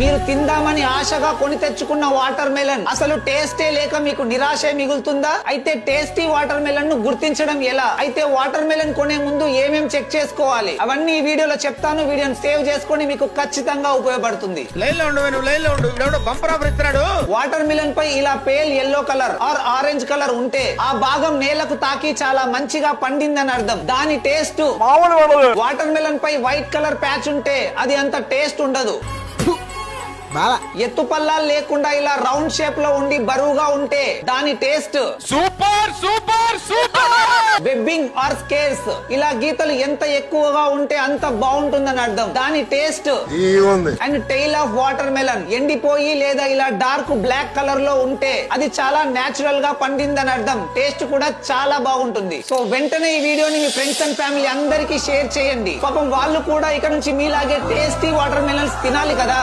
మీరు తిందామని ఆశగా కొని తెచ్చుకున్న వాటర్ మెలన్ అసలు టేస్టే లేక మీకు నిరాశే మిగులుతుందా? అయితే టేస్టీ వాటర్ మెలన్ ను గుర్తించడం ఎలా? అయితే వాటర్ మెలన్ కొనే ముందు ఏమేం చెక్ చేసుకోవాలి అవన్నీ ఈ వీడియోలో చెప్తాను. వీడియోని సేవ్ చేసుకొని మీకు ఖచ్చితంగా ఉపయోగపడుతుంది. వాటర్ మెలన్ పై ఇలా pale yellow colour or orange colour ఉంటే ఆ భాగం నేలకు తాకి చాలా మంచిగా పండిందని అర్థం. దాని టేస్ట్ వాటర్ మెలన్ పై వైట్ కలర్ ప్యాచ్ ఉంటే అది అంత టేస్ట్ ఉండదు. ఎత్తు పల్లాలు లేకుండా ఇలా రౌండ్ షేప్ లో ఉండి బరువుగా ఉంటే దాని taste super super super. Webbing or scars ఇలా గీతలు ఎంత ఎక్కువగా ఉంటే అంత బాగుంటుందని అర్థం. దాని taste and tail of watermelon ఎండిపోయి లేదా ఇలా డార్క్ బ్లాక్ కలర్ లో ఉంటే అది చాలా నేచురల్ గా పండిందని అర్థం. టేస్ట్ కూడా చాలా బాగుంటుంది. సో వెంటనే ఈ వీడియోని మీ ఫ్రెండ్స్ అండ్ ఫ్యామిలీ అందరికీ షేర్ చేయండి. పాపం వాళ్ళు కూడా ఇక్కడ నుంచి మీలాగే టేస్టీ వాటర్ మెలన్స్ తినాలి కదా.